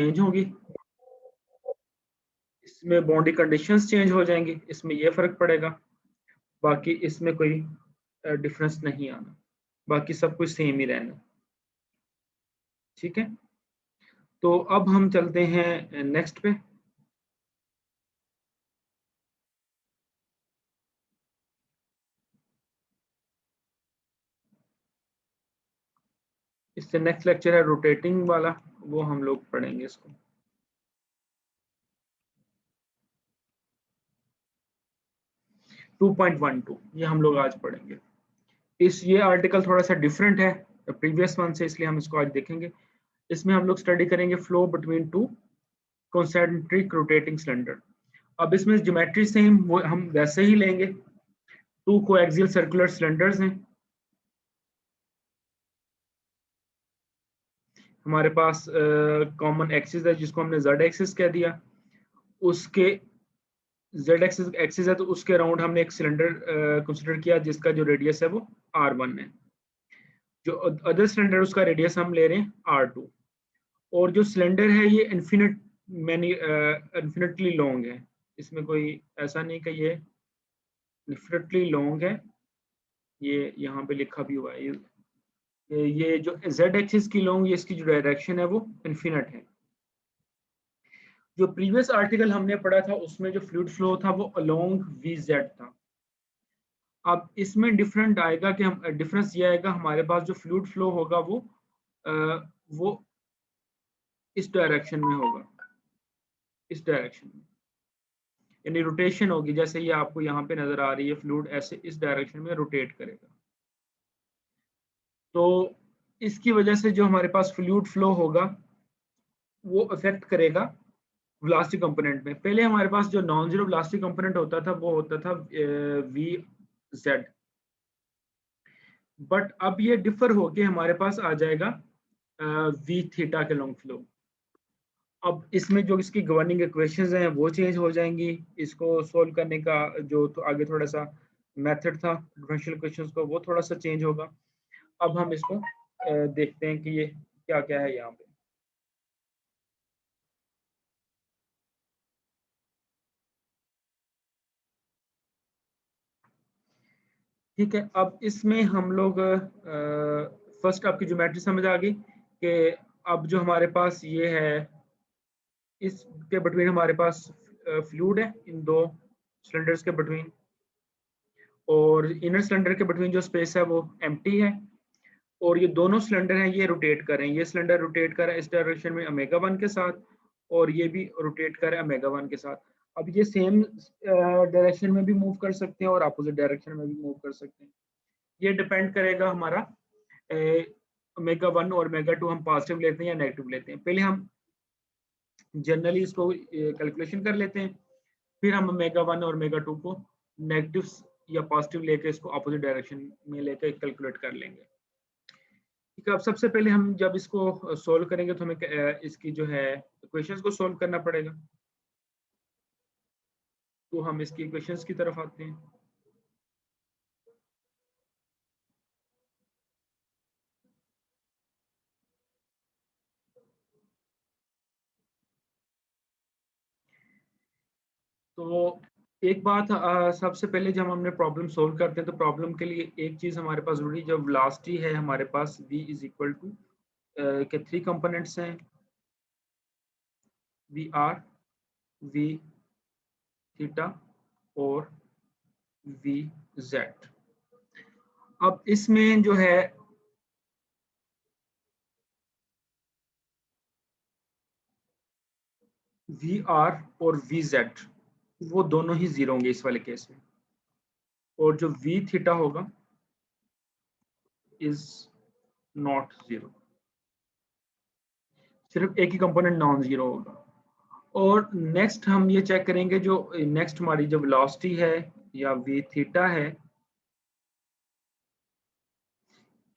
Change होंगी, इसमें boundary conditions change हो जाएंगी, इसमें ये फर्क पड़ेगा, बाकी इसमें कोई डिफरेंस नहीं आना, बाकी सब कुछ सेम ही रहना। ठीक है, तो अब हम चलते हैं नेक्स्ट पे। इससे नेक्स्ट लेक्चर है रोटेटिंग वाला, वो हम लोग पढ़ेंगे इसको। टू 2.12 ये हम लोग आज पढ़ेंगे। ये आर्टिकल थोड़ा सा डिफरेंट है प्रीवियस वन से, इसलिए हम इसको आज देखेंगे। इसमें हम लोग स्टडी करेंगे flow between two concentric rotating cylinder. अब इसमें ज्योमेट्री सेम वो हम वैसे ही लेंगे, टू कोएक्सियल सर्कुलर सिलेंडर्स हैं, हमारे पास कॉमन एक्सिस है जिसको हमने जेड एक्सिस कह दिया, उसके जेड एक्सिस है तो उसके अराउंड हमने एक सिलेंडर कंसिडर किया जिसका जो रेडियस है वो r1 है, जो अदर सिलेंडर उसका रेडियस हम ले रहे हैं r2, और जो सिलेंडर है ये इन्फिनिटली लॉन्ग है, इसमें कोई ऐसा नहीं कि ये इन्फिनिटली लॉन्ग है, ये यहाँ पे लिखा भी हुआ है, ये जो z एक्सिस की लॉन्ग, ये इसकी जो डायरेक्शन है वो इन्फिनिट है। जो प्रीवियस आर्टिकल हमने पढ़ा था उसमें जो फ्लूइड फ्लो था वो अलोंग vz था। अब इसमें डिफरेंट आएगा कि हम डिफरेंस ये आएगा, हमारे पास जो फ्लूइड फ्लो होगा वो इस डायरेक्शन में होगा, इस डायरेक्शन में, यानी रोटेशन होगी, जैसे ये आपको यहाँ पे नजर आ रही है, फ्लूइड ऐसे इस डायरेक्शन में रोटेट करेगा। तो इसकी वजह से जो हमारे पास फ्लूइड फ्लो होगा वो अफेक्ट करेगा वेलोसिटी कंपोनेंट में। पहले हमारे पास जो नॉन जीरो वेलोसिटी कंपोनेंट होता था वो होता था वी जेड, बट अब ये डिफर होके हमारे पास आ जाएगा वी थीटा के लॉन्ग फ्लो। अब इसमें जो इसकी गवर्निंग इक्वेशंस हैं वो चेंज हो जाएंगी, इसको सोल्व करने का जो तो आगे थोड़ा सा मेथड था डिफरेंशियल इक्वेशंस को वो थोड़ा सा चेंज होगा। अब हम इसको देखते हैं कि ये क्या क्या है यहाँ पे। ठीक है, अब इसमें हम लोग फर्स्ट आपकी ज्योमेट्री समझ आ गई कि अब जो हमारे पास ये है, इसके बिटवीन हमारे पास फ्लूइड है इन दो सिलेंडर्स के बिटवीन, और इनर सिलेंडर के बिटवीन जो स्पेस है वो एम्प्टी है, और ये दोनों सिलेंडर हैं ये रोटेट कर रहे हैं, ये सिलेंडर रोटेट कर रहा है इस डायरेक्शन में ओमेगा 1 के साथ, और ये भी रोटेट कर रहा है ओमेगा 1 के साथ। अब ये सेम डायरेक्शन में भी मूव कर सकते हैं और अपोजिट डायरेक्शन में भी मूव कर सकते हैं, ये डिपेंड करेगा हमारा ओमेगा 1 और ओमेगा 2 हम पॉजिटिव लेते हैं या नेगेटिव लेते हैं। पहले हम जनरली इसको कैलकुलेशन कर लेते हैं, फिर हम ओमेगा 1 और ओमेगा 2 को नेगेटिव या पॉजिटिव लेके इसको अपोजिट डायरेक्शन में लेकर कैलकुलेट कर लेंगे। ठीक है, अब सबसे पहले हम जब इसको सोल्व करेंगे तो हमें इसकी जो है इक्वेशंस को सोल्व करना पड़ेगा, तो हम इसकी इक्वेशंस की तरफ आते हैं। तो एक बात सबसे पहले जब हमने प्रॉब्लम सोल्व करते हैं तो प्रॉब्लम के लिए एक चीज हमारे पास जरूरी, जब वेलोसिटी है हमारे पास v इज इक्वल टू के थ्री कंपोनेंट्स हैं, वी आर, वी थीटा और वी जेड। अब इसमें जो है वी आर और वी जेड वो दोनों ही जीरो होंगे इस वाले केस में, और जो वी थीटा होगा इज नॉट जीरो, सिर्फ एक ही कंपोनेंट नॉन जीरो होगा। और नेक्स्ट हम ये चेक करेंगे, जो नेक्स्ट हमारी जो वेलोसिटी है या वी थीटा है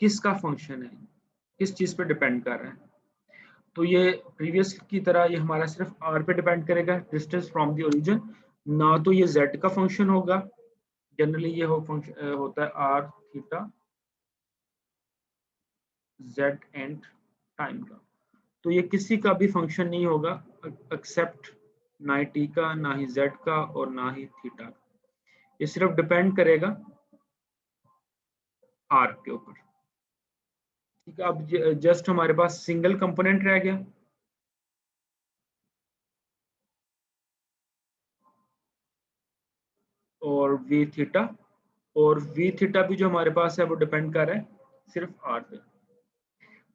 किसका फंक्शन है, किस चीज पे डिपेंड कर रहा है। तो ये प्रीवियस की तरह ये हमारा सिर्फ r पे डिपेंड करेगा, डिस्टेंस फ्रॉम द ओरिजिन, ना तो ये z का फंक्शन होगा, जनरली ये फंक्शन होता है r theta z and time का। तो ये किसी का भी फंक्शन नहीं होगा एक्सेप्ट ना ही टी का, ना ही जेड का और ना ही थीटा का। ये सिर्फ डिपेंड करेगा आर के ऊपर। ठीक है, अब जस्ट हमारे पास सिंगल कंपोनेंट रह गया। और वी थीटा, और वी थीटा भी जो हमारे पास है वो डिपेंड कर रहा है सिर्फ आर पे।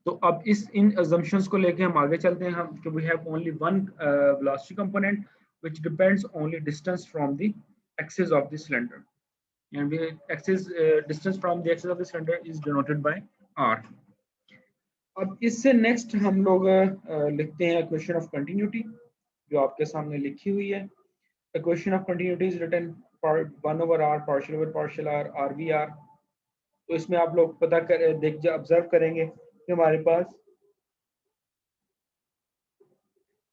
तो अब इस इन अजम्पशंस को लेके हम आगे चलते हैं। हम कि we have only one velocity component which depends only distance from the axis of the cylinder, and the axis distance from the axis of the cylinder is denoted by r. अब इससे नेक्स्ट हम लोग लिखते हैं equation of continuity, जो आपके सामने लिखी हुई है। Equation of continuity is written one over r partial r r v r. तो इसमें आप लोग पता कर देख ऑब्जर्व करेंगे कि हमारे पास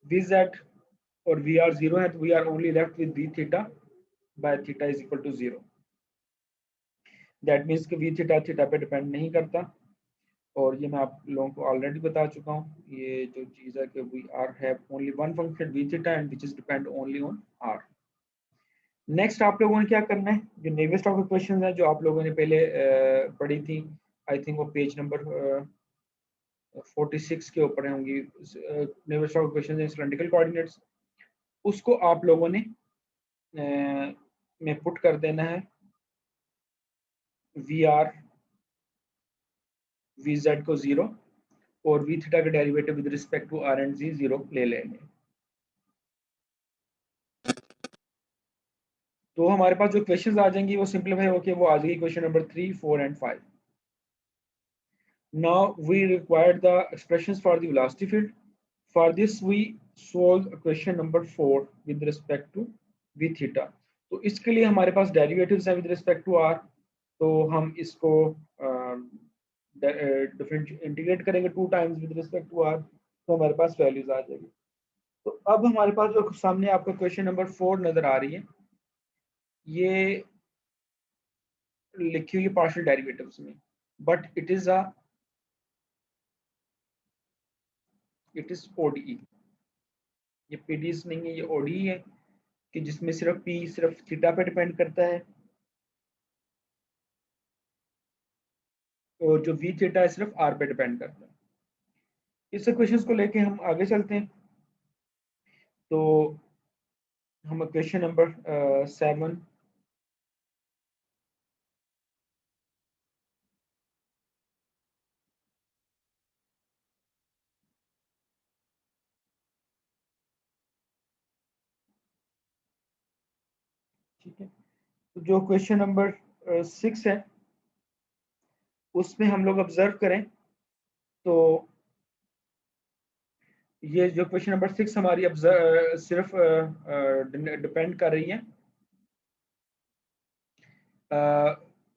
वी जेड और वी आर जीरो है, तो we are only left with v theta by theta is equal to zero. That means कि वी थीटा थीटा पे डिपेंड नहीं करता, और ये मैं आप लोगों को ऑलरेडी बता चुका हूँ। ये जो चीज़ है कि we are have only one function v theta and which is depend only on r. Next आप लोगों ने क्या करना है, जो नेवेस्ट ऑफ इक्वेशन है जो आप लोगों ने पहले पढ़ी थी, आई थिंक वो पेज नंबर 46 के ऊपर होंगी, नेवेस्ट of equation in cylindrical coordinates. उसको आप लोगों ने में पुट कर देना है वी आर वी जेड को जीरो, और वी थीटा का derivative with respect to r and जी जीरो ले लेंगे। तो हमारे पास जो क्वेश्चंस आ जाएंगी वो सिंपलीफाई होके वो आ जाएगी question number 3, 4 and 5। Now we require the expressions for the velocity field. For this we solve question number 4 with respect to v theta. तो इसके लिए हमारे पास डेरिवेटिव्स हैं विद रिस्पेक्ट टू r, तो हम इसको इंटीग्रेट करेंगे 2 times with respect to r, तो हमारे पास वैल्यूज आ जाएगी। तो अब हमारे पास जो सामने आपको क्वेश्चन नंबर 4 नजर आ रही है, ये लिखी हुई है पार्शियल डेरिवेटिव्स में, बट इट इज ओडीई। ये पीडीएस नहीं है, ये ओडीई है, कि जिसमें सिर्फ पी सिर्फ थीटा पे डिपेंड करता है, और जो वी थीटा है सिर्फ आर पे डिपेंड करता है। इस क्वेश्चन को लेके हम आगे चलते हैं। तो हम क्वेश्चन नंबर 7 ठीक है, तो जो क्वेश्चन नंबर 6 है उसमें हम लोग ऑब्जर्व करें तो ये जो क्वेश्चन नंबर 6 हमारी सिर्फ डिपेंड कर रही है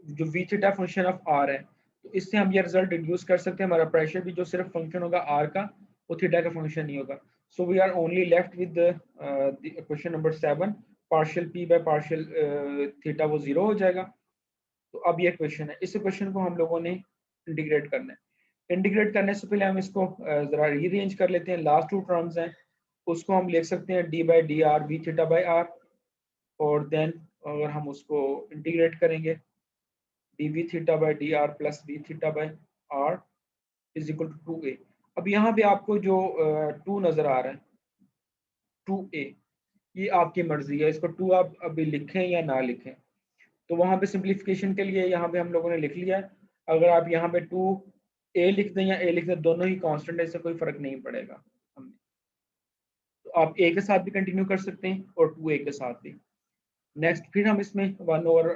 जो v theta function of r है। तो इससे हम ये रिजल्ट डिड्यूस कर सकते हैं, हमारा प्रेशर भी जो सिर्फ फंक्शन होगा आर का, वो थीटा का फंक्शन नहीं होगा। So we are only left with question number 7, partial p by partial theta वो जीरो हो जाएगा। तो अब ये क्वेश्चन है, इस क्वेश्चन को हम लोगों ने इंटीग्रेट करना है। इंटीग्रेट करने से पहले हम इसको जरा रीअरेंज कर लेते हैं। लास्ट टू टर्म्स हैं उसको हम लिख सकते हैं d by d r v theta by r, और देन अगर हम उसको इंटीग्रेट करेंगे d v theta by d r plus v theta by r is equal to 2a। अब यहाँ पे आपको जो 2 नजर आ रहा है 2a, ये आपकी मर्जी है, इसको 2 आप अभी लिखें या ना लिखें। तो वहां पे सिंप्लीफिकेशन के लिए यहाँ पे हम लोगों ने लिख लिया है। अगर आप यहाँ पे 2a लिख दें या a लिख दें, दोनों ही कांस्टेंट है, इससे कोई फर्क नहीं पड़ेगा हमें। तो आप a के साथ भी कंटिन्यू कर सकते हैं और 2a के साथ भी। नेक्स्ट फिर हम इसमें 1 ओवर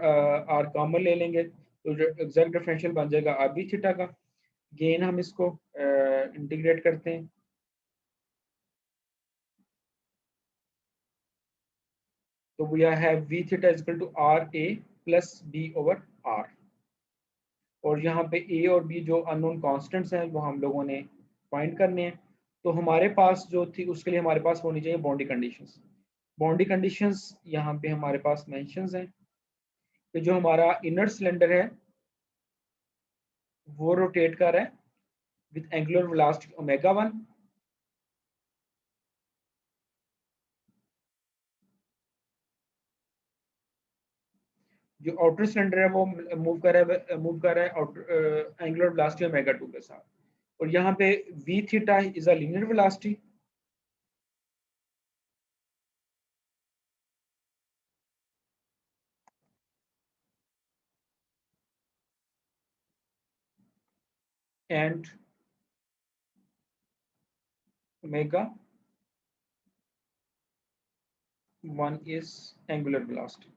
आर कॉमन ले लेंगे, तो एग्जैक्ट डिफरेंशियल बन जाएगा आर बी थीटा का। गेन हम इसको इंटीग्रेट करते हैं, तो we have v theta is equal to r a plus b over r, और यहाँ पे ए और बी जो अननोन कांस्टेंट्स हैं वो हम लोगों ने फाइंड करने हैं। तो हमारे पास जो थी उसके लिए हमारे पास होनी चाहिए बाउंड्री कंडीशंस। बाउंड्री कंडीशंस यहाँ पे हमारे पास मेंशंस हैं कि जो हमारा इनर सिलेंडर है वो रोटेट कर रहा है विद एंगुलर वेलोसिटी ओमेगा 1, जो आउटर सिलेंडर है वो मूव कर रहा है आउटर एंगुलर वेलोसिटी ओमेगा 2 के साथ, और यहाँ पे v theta is a linear velocity, and omega 1 is angular velocity.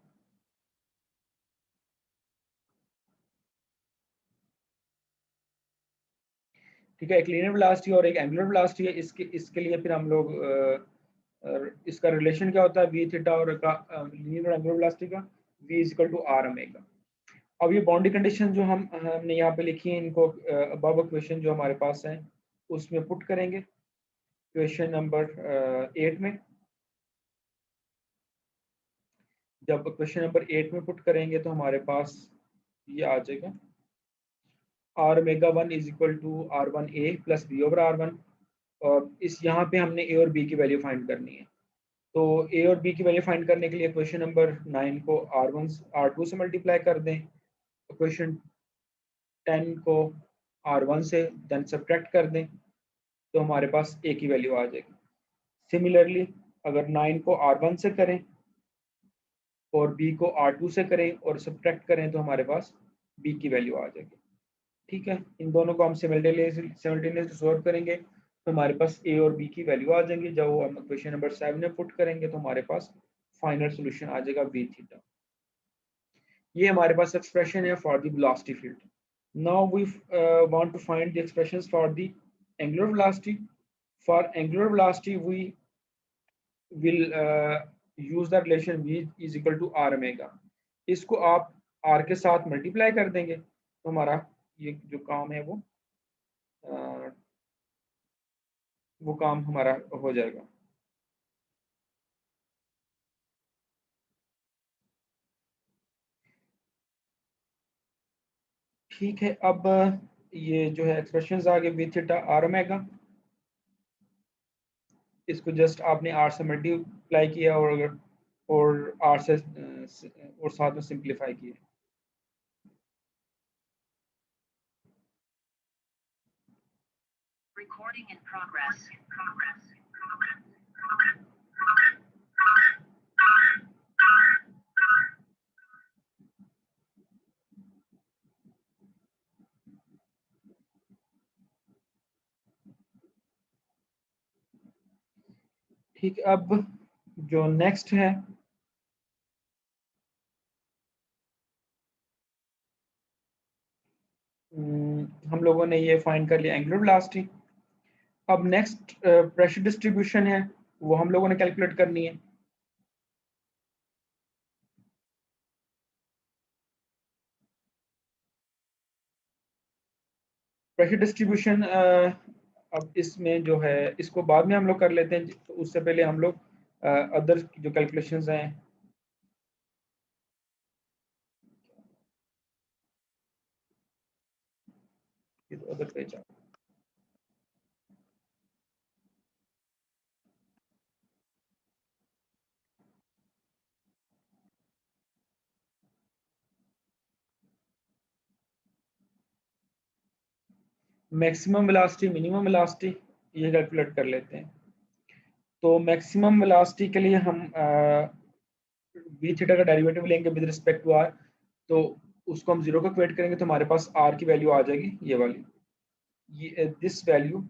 ठीक है, एक लीनियर वेलोसिटी और एक एंगुलर वेलोसिटी है। इसके लिए फिर हम लोग इसका रिलेशन क्या होता है v थीटा और का लीनियर और एंगुलर वेलोसिटी का, v is equal to r omega. अब ये बाउंड्री कंडीशन जो हमने यहाँ पे लिखी है, इनको अबव क्वेश्चन जो हमारे पास है उसमें पुट करेंगे। क्वेश्चन नंबर 8 में, जब क्वेश्चन नंबर 8 में पुट करेंगे तो हमारे पास ये आ जाएगा r omega 1 is equal to r1a plus b over r1, और इस यहाँ पे हमने a और b की वैल्यू फाइंड करनी है। तो a और b की वैल्यू फाइंड करने के लिए क्वेश्चन नंबर 9 को r2 से मल्टीप्लाई कर दें, क्वेश्चन 10 को r1 से देन सब्ट्रैक्ट कर दें, तो हमारे पास a की वैल्यू आ जाएगी। सिमिलरली अगर 9 को r1 से करें और b को r2 से करें और सब्ट्रैक्ट करें तो हमारे पास b की वैल्यू आ जाएगी। ठीक है, इन दोनों को हम सिमल्टेनियसली सॉल्व करेंगे तो हमारे पास a और b की वैल्यू आ जाएंगी। जब वो हम क्वेश्चन नंबर 7 में पुट करेंगे तो हमारे पास फाइनल सॉल्यूशन आ जाएगा v थीटा। ये हमारे पास एक्सप्रेशन है for the velocity field. Now we want to find the expressions for the angular velocity. For angular velocity we will use the relation v is equal to r omega. इसको आप r के साथ multiply कर देंगे तो हमारा ये जो काम है वो काम हमारा हो जाएगा। ठीक है, अब ये जो है एक्सप्रेशंस आ गए v थीटा r ओमेगा, इसको जस्ट आपने r से मल्टीप्लाई किया और r से और साथ में सिंप्लीफाई किया। Recording in progress. ठीक, अब जो नेक्स्ट है हम लोगों ने ये फाइंड कर लिया एंगुलर वेलोसिटी। अब नेक्स्ट प्रेशर डिस्ट्रीब्यूशन है, वो हम लोगों ने कैलकुलेट करनी है। प्रेशर डिस्ट्रीब्यूशन अब इसमें जो है इसको बाद में हम लोग कर लेते हैं, तो उससे पहले हम लोग अदर जो कैलकुलेशंस हैं other page maximum velocity minimum velocity ये कैलकुलेट कर लेते हैं। तो मैक्सिमम वेलोसिटी के लिए हम v थीटा का डेरिवेटिव लेंगे विद रिस्पेक्ट टू r, तो उसको हम जीरो को इक्वेट करेंगे तो हमारे पास r की वैल्यू आ जाएगी ये वाली, ये this value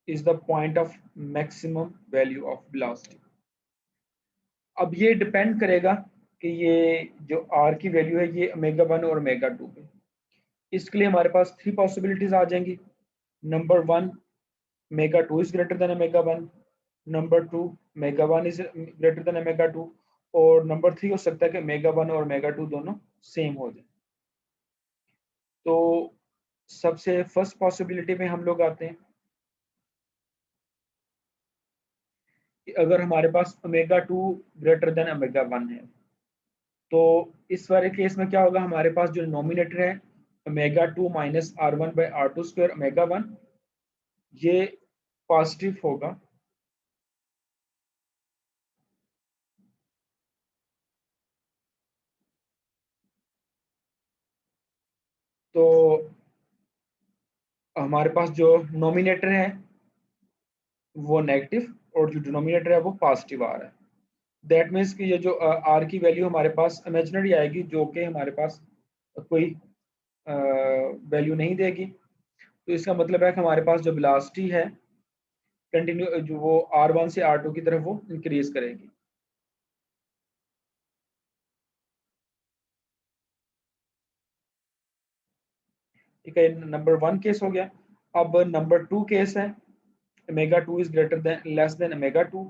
is the point of maximum value of velocity. अब ये डिपेंड करेगा कि ये जो r की वैल्यू है ये ओमेगा 1 और ओमेगा 2 पे। इसके लिए हमारे पास 3 पॉसिबिलिटीज आ जाएंगी। Number 1, omega 2 is greater than omega 1, number 2, omega 1 is greater than omega 2, और नंबर 3 हो सकता है कि ओमेगा 1 और ओमेगा 2 दोनों सेम हो जाए। तो सबसे फर्स्ट पॉसिबिलिटी में हम लोग आते हैं कि अगर हमारे पास ओमेगा 2 ग्रेटर देन ओमेगा 1 है, तो इस वाले केस में क्या होगा, हमारे पास जो नॉमिनेटर है omega 2 minus r1 by r2 square omega 1, ये पॉजिटिव होगा, तो हमारे पास जो नोमिनेटर है वो नेगेटिव और जो डिनोमिनेटर है वो पॉजिटिव आ रहा है। दैट मीन्स कि ये जो आर की वैल्यू हमारे पास इमेजिनरी आएगी, जो कि हमारे पास कोई वैल्यू नहीं देगी। तो इसका मतलब है कि हमारे पास जो वेलोसिटी है कंटिन्यू जो वो R1 से R2 की तरफ वो इंक्रीज करेगी। ठीक है, नंबर 1 केस हो गया। अब नंबर 2 केस है, omega 2 is greater than less than omega 2।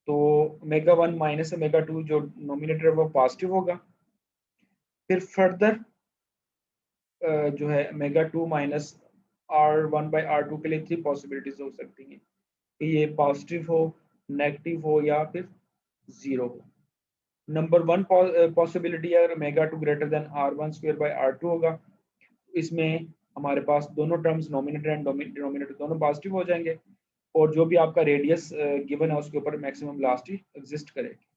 तो ओमेगा 1 माइनस ओमेगा 2 जो नोमिनेटर है वो पॉजिटिव होगा। फिर फर्दर जो है omega 2 minus R1 by R2 के लिए 3 पॉसिबिलिटीज हो सकती हैं कि ये पॉजिटिव हो, नेगेटिव हो या फिर जीरो हो। नंबर 1 पॉसिबिलिटी अगर omega 2 greater than R1 square by R2 होगा, इसमें हमारे पास दोनों टर्म्स नोमिनेटर एंड डिनोमिनेटर दोनों पॉजिटिव हो जाएंगे और जो भी आपका रेडियस गिवन है उसके ऊपर मैक्सिमम वेलोसिटी एग्जिस्ट करेगी।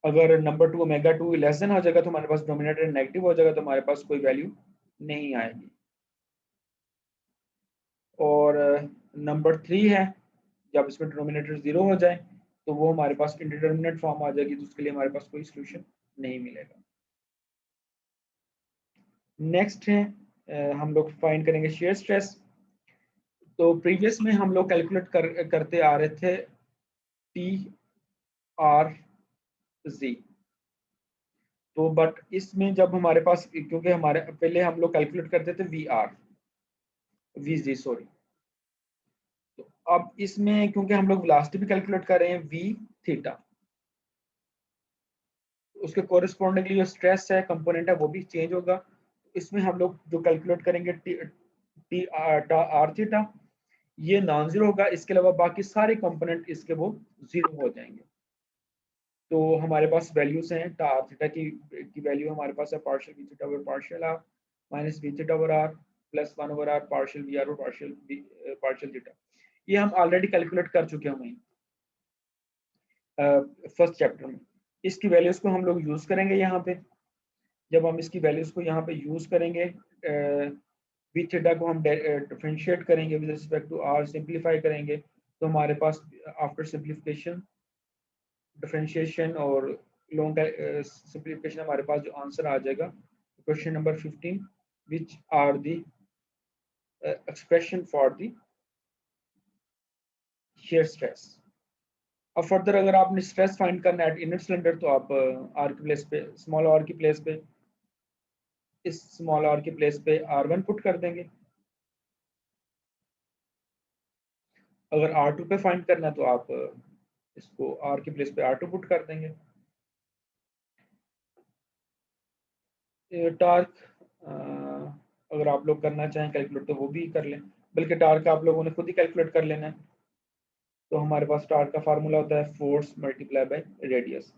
अगर नंबर 2 ओमेगा 2 लेस देन हो जाएगा तो हमारे पास डिनोमिनेटर नेगेटिव हो जाएगा, तो हमारे पास कोई वैल्यू नहीं आएगी। और नंबर 3 है, जब इसमें डिनोमिनेटर 0 हो जाए तो वो हमारे पास इंडिटरमिनेट फॉर्म आ जाएगी, तो उसके लिए हमारे पास कोई सोल्यूशन नहीं मिलेगा। नेक्स्ट है हम लोग फाइंड करेंगे शेयर स्ट्रेस। तो प्रीवियस में हम लोग कैलकुलेट करते आ रहे थे टी आर जी। तो बट इसमें जब हमारे पास, क्योंकि हमारे पहले हम लोग कैलकुलेट करते थे v r v g sorry, तो अब इसमें क्योंकि हम लोग वेलोसिटी भी कैलकुलेट कर रहे हैं वी थीटा, उसके कोरिस्पोंडिंगली जो स्ट्रेस है कंपोनेंट है वो भी चेंज होगा। इसमें हम लोग जो कैलकुलेट करेंगे टी आर थीटा, ये नॉन जीरो होगा, इसके अलावा बाकी सारे कंपोनेंट इसके वो जीरो हो जाएंगे। तो हमारे पास वैल्यूज हैं आर थीटा की वैल्यू हमारे पास है partial v theta over partial r minus v theta over r plus 1 over r partial v r और पार्शियल थीटा। ये हम ऑलरेडी कैलकुलेट कर चुके हैं फर्स्ट चैप्टर में। इसकी वैल्यूज को हम लोग यूज करेंगे यहाँ पे। जब हम इसकी वैल्यूज को यहाँ पे यूज करेंगे, वी थीटा को हम डिफरेंशिएट करेंगे with respect to r, simplify करेंगे, तो हमारे पास आफ्टर सिंप्लीफिकेशन डिफरेंशिएशन और लॉन्ग सिंप्लीफिकेशन हमारे पास जो आंसर आ जाएगा question number 15 which are the expression for the shear stress. अब फर्दर अगर आपने स्ट्रेस फाइंड करना है एट इनर सिलेंडर, तो आप आर की प्लेस पे स्मॉल आर की प्लेस पे इस स्मॉल आर की प्लेस पे R1 पुट कर देंगे। अगर R2 पे फाइंड करना है तो आप इसको R की प्लेस पे R2 पुट कर देंगे। टार्क अगर आप लोग करना चाहें कैलकुलेट तो वो भी कर लें, बल्कि टार्क आप लोगों ने खुद ही कैलकुलेट कर लेना है। तो हमारे पास टार्क का फार्मूला होता है फोर्स मल्टीप्लाई बाय रेडियस।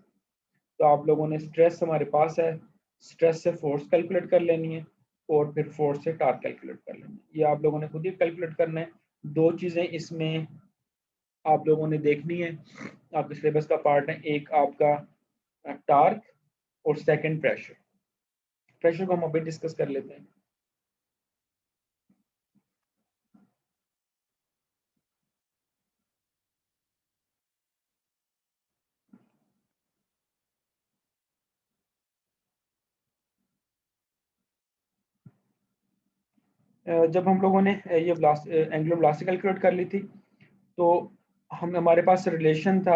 तो आप लोगों ने स्ट्रेस हमारे पास है, स्ट्रेस से फोर्स कैलकुलेट कर लेनी है और फिर फोर्स से टार्क कैलकुलेट कर लेनी है। ये आप लोगों ने खुद ही कैलकुलेट करना है। दो चीज़ें इसमें आप लोगों ने देखनी है, आपके सिलेबस का पार्ट है, एक आपका टार्क और सेकंड प्रेशर। प्रेशर को हम अभी डिस्कस कर लेते हैं। जब हम लोगों ने ये एंगुलर वेलोसिटी कैलकुलेट कर ली थी, तो हम हमारे पास रिलेशन था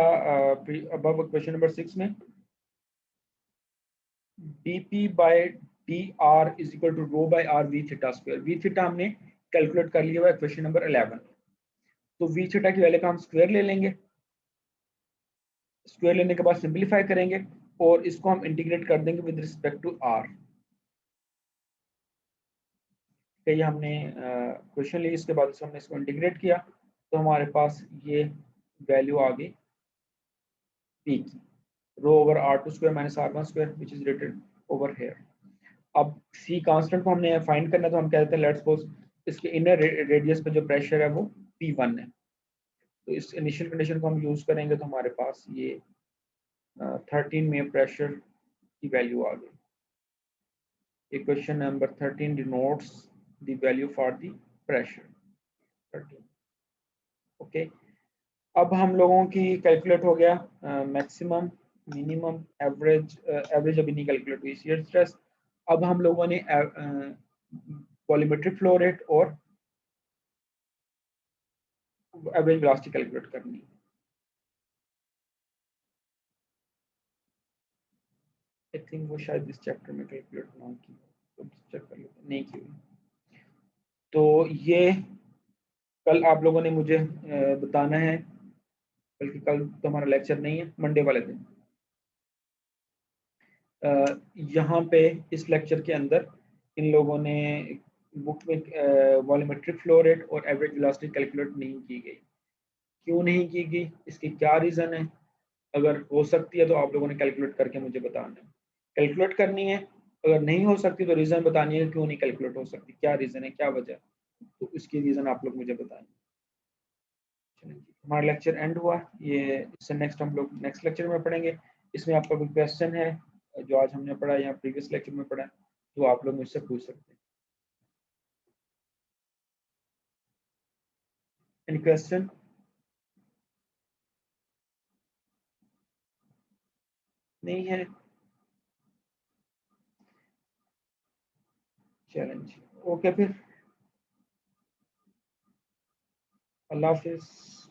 अब क्वेश्चन नंबर 6 में dp by d r is equal to rho by r v theta square. V theta हमने कैलकुलेट कर लिया हुआ है क्वेश्चन नंबर 11। तो वी थीटा की वैल्यू का हम स्क्वायर ले लेंगे, स्क्वायर लेने के बाद सिंप्लीफाई करेंगे और इसको हम इंटीग्रेट कर देंगे विद रिस्पेक्ट टू आर। ये हमने क्वेश्चन ली, इसके बाद हमने इसको इंटीग्रेट किया तो हमारे पास ये वैल्यू आ गई पी की, rho over R two square minus R one square which is written over here. अब सी कांस्टेंट को हमने फाइंड करना, तो हम कह देते हैं लेट्स सपोज इसके इनर रेडियस पे जो प्रेशर है वो P1 है। तो इस इनिशियल कंडीशन को हम यूज करेंगे तो हमारे पास ये 13 में प्रेशर की वैल्यू आ गई। Equation number 13 denotes the value for the pressure 13. Okay, अब हम लोगों की कैलकुलेट हो गया मैक्सिमम, मिनिमम, एवरेज। एवरेज अभी नहीं कैलकुलेट हुई, शियर स्ट्रेस। अब हम लोगों ने वॉल्यूमेट्रिक फ्लो रेट और एवरेज वेलोसिटी कैलकुलेट करनी है। आई थिंक वो शायद इस चैप्टर में कैलकुलेट ना की, तो चेक कर लेते, नहीं की हुई। तो ये कल आप लोगों ने मुझे बताना है, बल्कि कल तो हमारा लेक्चर नहीं है, मंडे वाले दिन। यहाँ पे इस लेक्चर के अंदर इन लोगों ने बुक में वॉल्यूमेट्रिक फ्लो रेट और एवरेज वेलोसिटी कैलकुलेट नहीं की गई। क्यों नहीं की गई, इसकी क्या रीज़न है? अगर हो सकती है तो आप लोगों ने कैलकुलेट करके मुझे बताना है। कैलकुलेट करनी है, अगर नहीं हो सकती तो रीज़न बतानी है क्यों नहीं कैलकुलेट हो सकती, क्या रीज़न है, क्या वजह, तो इसकी रीज़न आप लोग मुझे बताएं। हमारा लेक्चर एंड हुआ, ये इससे नेक्स्ट हम लोग नेक्स्ट लेक्चर में पढ़ेंगे। इसमें आपका कोई क्वेश्चन है जो आज हमने पढ़ा या प्रीवियस लेक्चर में पढ़ा, तो आप लोग मुझसे पूछ सकते हैं। Any question? नहीं है? चैलेंज, ओके फिर, अल्लाह हाफिज।